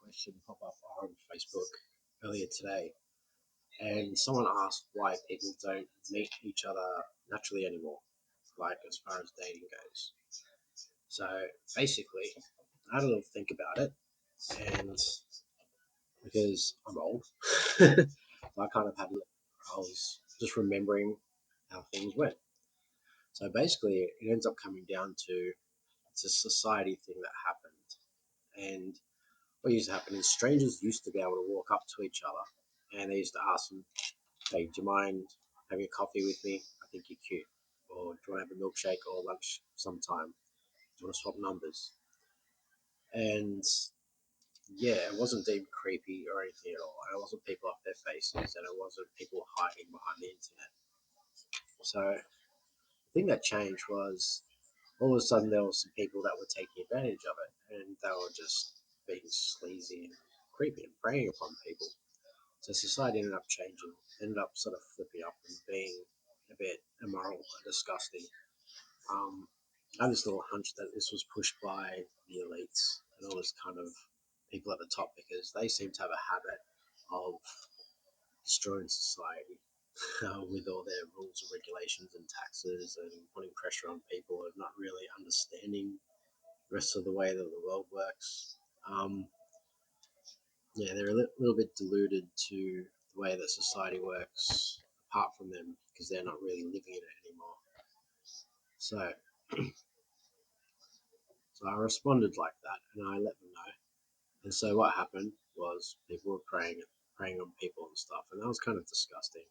question pop up on Facebook earlier today, and someone asked why people don't meet each other naturally anymore, like as far as dating goes. So basically, I had a little think about it, and because I'm old, I kind of I was just remembering how things went. So basically, it ends up coming down to it's a society thing that happened, and what used to happen is strangers used to be able to walk up to each other and they used to ask them, hey, do you mind having a coffee with me? I think you're cute. Or do you want to have a milkshake or lunch sometime? Do you want to swap numbers? And yeah, it wasn't deemed creepy or anything at all. It wasn't people off their faces and it wasn't people hiding behind the internet. So the thing that changed was all of a sudden there were some people that were taking advantage of it and they were just being sleazy and creepy and preying upon people. So society ended up changing, ended up sort of flipping up and being a bit immoral and disgusting. I had this little hunch that this was pushed by the elites and all this kind of people at the top because they seem to have a habit of destroying society with all their rules and regulations and taxes and putting pressure on people and not really understanding the rest of the way that the world works. Um, yeah, they're a little bit deluded to the way that society works apart from them because they're not really living in it anymore. So, so I responded like that and I let them know. And so what happened was people were preying on people and stuff, and that was kind of disgusting.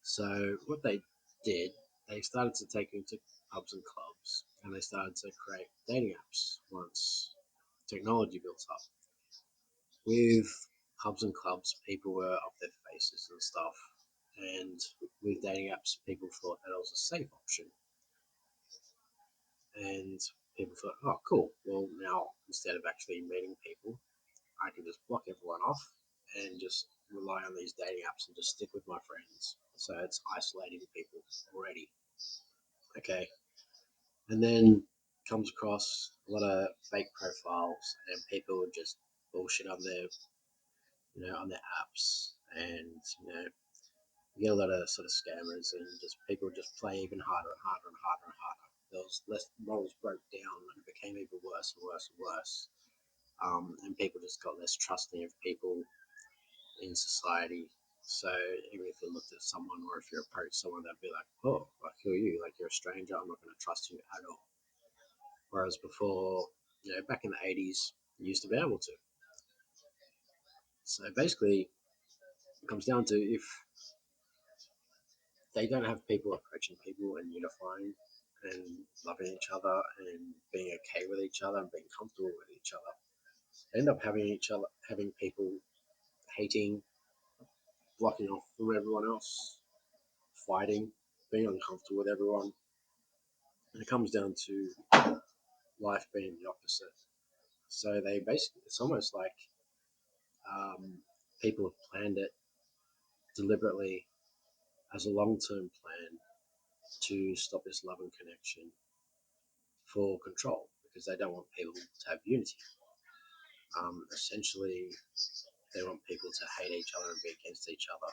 So what they did, they started to take into pubs and clubs, and they started to create dating apps once technology built up. With pubs and clubs, people were off their faces and stuff, and with dating apps, people thought that it was a safe option, and people thought, oh, cool. Well, now instead of actually meeting people, I can just block everyone off and just rely on these dating apps and just stick with my friends. So it's isolating people already. Okay, and then comes across a lot of fake profiles and people would just bullshit on their apps, and you get a lot of sort of scammers and just people just play even harder and harder and harder and harder. Those less morals broke down and it became even worse and worse and worse. And people just got less trusting of people in society. So even if you looked at someone or if you approached someone, they'd be like, "Oh, like who are you? Like you're a stranger. I'm not going to trust you at all." Whereas before, back in the '80s, you used to be able to. So basically, it comes down to if they don't have people approaching people and unifying and loving each other and being okay with each other and being comfortable with each other, they end up having people hating, blocking off from everyone else, fighting, being uncomfortable with everyone. And it comes down to life being the opposite. So they basically, it's almost like um, people have planned it deliberately as a long-term plan to stop this love and connection for control because they don't want people to have unity. Essentially, they want people to hate each other and be against each other.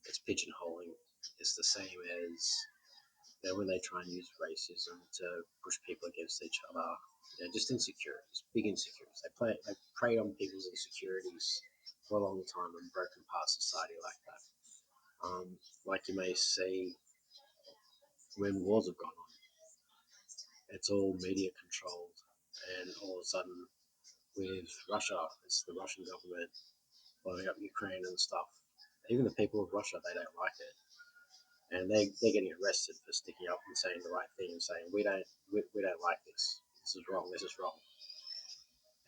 It's pigeonholing. It's the same as when they try and use racism to push people against each other. Just insecurities, big insecurities. They prey on people's insecurities for a long time and broken apart society like that. Like you may see when wars have gone on, it's all media controlled, and all of a sudden with Russia, it's the Russian government blowing up Ukraine and stuff. Even the people of Russia, they don't like it, and they're getting arrested for sticking up and saying the right thing and saying we don't like this. This is wrong. This is wrong.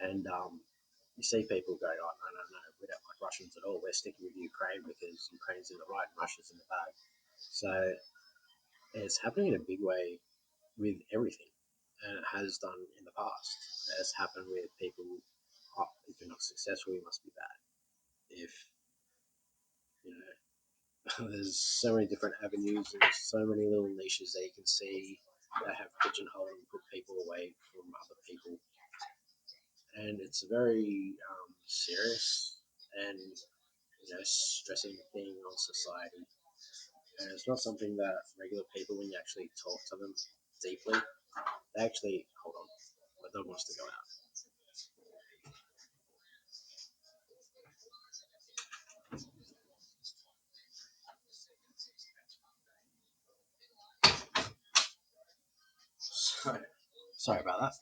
And you see people going, oh no, we don't like Russians at all. We're sticking with Ukraine because Ukraine's in the right and Russia's in the bad. So it's happening in a big way with everything, and it has done in the past. It's happened with people. Oh, if you're not successful, you must be bad. If you know there's so many different avenues and there's so many little niches that you can see that have pigeonholed and put people away from other people. And it's very serious and stressing thing on society. And it's not something that regular people, when you actually talk to them deeply, they actually hold on. My dog wants to go out. So, sorry about that.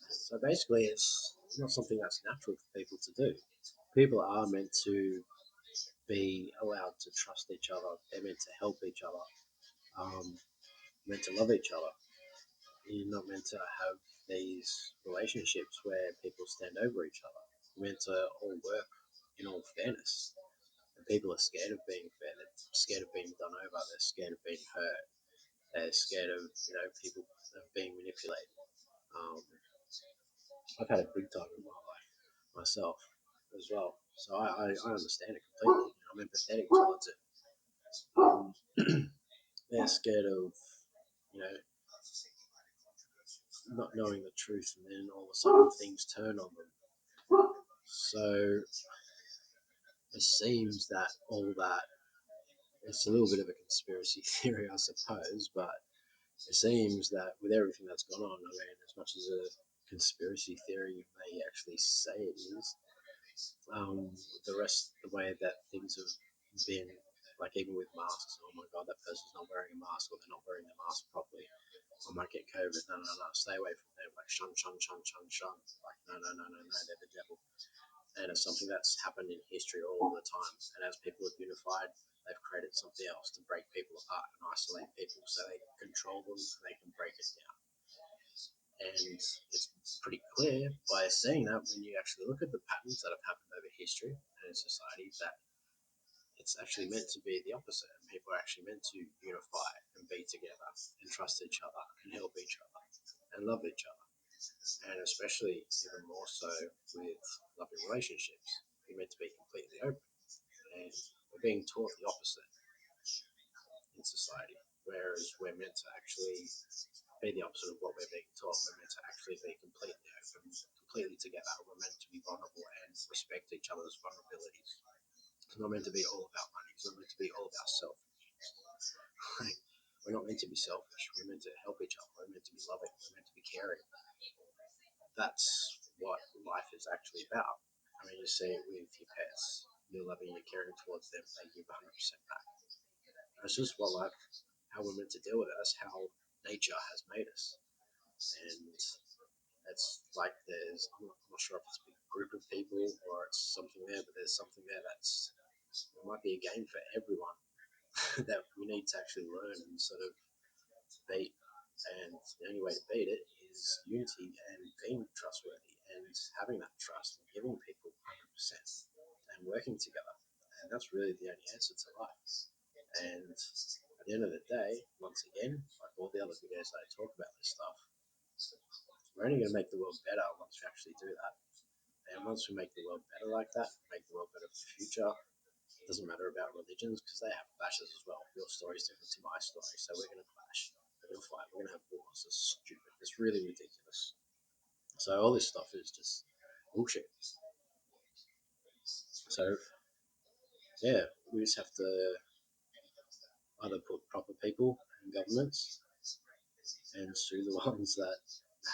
So basically, it's not something that's natural for people to do. People are meant to be allowed to trust each other. They're meant to help each other. Meant to love each other. You're not meant to have these relationships where people stand over each other. You're meant to all work in all fairness. And people are scared of being fair. They're scared of being done over. They're scared of being hurt. They're scared of people of being manipulated. Um, I've had a big time in my life myself as well, so I understand it completely. I'm empathetic towards it. Um, they're scared of you know not knowing the truth, and then all of a sudden things turn on them. So it seems that all that it's a little bit of a conspiracy theory, I suppose, but it seems that with everything that's gone on, I mean, as much as a conspiracy theory may actually say it is, the rest, the way that things have been, like even with masks, oh my god, that person's not wearing a mask or they're not wearing the mask properly. I might get COVID. No, no, no, stay away from them. Like shun, shun, shun, shun, shun. Like no, no, no, no, no, they're the devil. And it's something that's happened in history all the time. And as people have unified, they've created something else to break people apart and isolate people so they can control them and they can break it down. And it's pretty clear by saying that when you actually look at the patterns that have happened over history and in society that it's actually meant to be the opposite. And people are actually meant to unify and be together and trust each other and help each other and love each other. And especially even more so with loving relationships, we're meant to be completely open. And we're being taught the opposite in society. Whereas we're meant to actually be the opposite of what we're being taught. We're meant to actually be completely open, completely together. We're meant to be vulnerable and respect each other's vulnerabilities. It's not meant to be all about money. It's not meant to be all about self. Like, we're not meant to be selfish. We're meant to help each other. We're meant to be loving. We're meant to be caring. That's what life is actually about. I mean, you see it with your pets. You're loving, you're caring towards them. They give 100% back. That's just what life, how we're meant to deal with it. That's how nature has made us. And it's like I'm not sure if it's a big group of people or it's something there, but there's something there it might be a game for everyone that we need to actually learn and sort of beat. And the only way to beat it is unity and being trustworthy and having that trust and giving people 100% and working together. And that's really the only answer to life. And at the end of the day, once again, like all the other videos that I talk about this stuff, we're only going to make the world better once we actually do that. And once we make the world better like that, make the world better for the future, it doesn't matter about religions because they have clashes as well. Your story is different to my story, so we're going to clash. We're going to fight. We're going to have wars. It's stupid. It's really ridiculous. So all this stuff is just bullshit. So yeah, we just have to either put proper people in governments and sue the ones that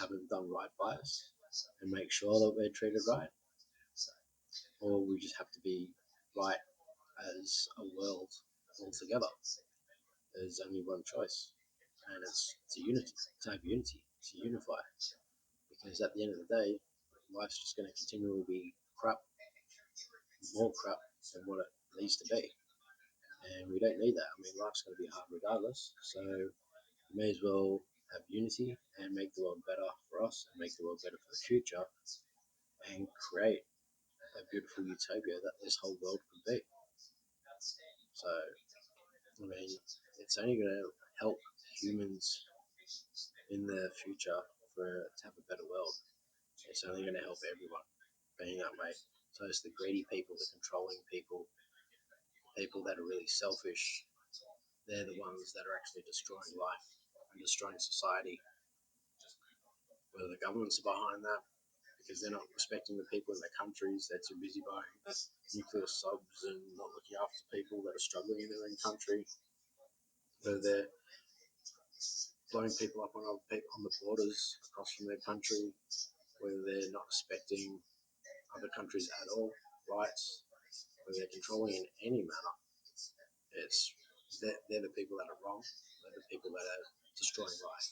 haven't done right by us and make sure that we're treated right, or we just have to be right as a world altogether. There's only one choice, and it's to unity, to have unity, to unify. Because at the end of the day, life's just going to continually be crap, more crap than what it needs to be. And we don't need that. I mean, life's going to be hard regardless. So we may as well have unity and make the world better for us and make the world better for the future and create a beautiful utopia that this whole world could be. So, I mean, it's only going to help humans in the future to have a better world. It's only going to help everyone being that way. So it's the greedy people, the controlling people, people that are really selfish. They're the ones that are actually destroying life and destroying society. Whether the governments are behind that, because they're not respecting the people in their countries. They're too busy buying nuclear subs and not looking after people that are struggling in their own country. Whether they're blowing people up on other people on the borders across from their country, whether they're not respecting other countries at all, rights, whether they're controlling in any manner. It's they're the people that are wrong. They're the people that are destroying life,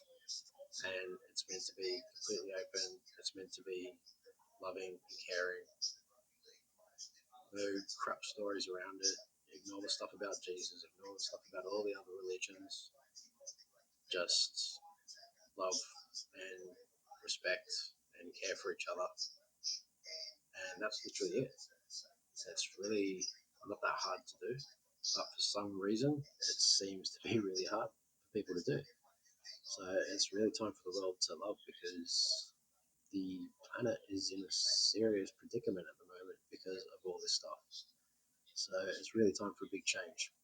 and it's meant to be completely open. It's meant to be loving and caring. No crap stories around it. Ignore the stuff about Jesus. Ignore the stuff about all the other religions. Just love and respect and care for each other, and that's literally it. It's really not that hard to do, but for some reason, it seems to be really hard for people to do. So it's really time for the world to love, because the planet is in a serious predicament at the moment because of all this stuff. So it's really time for a big change.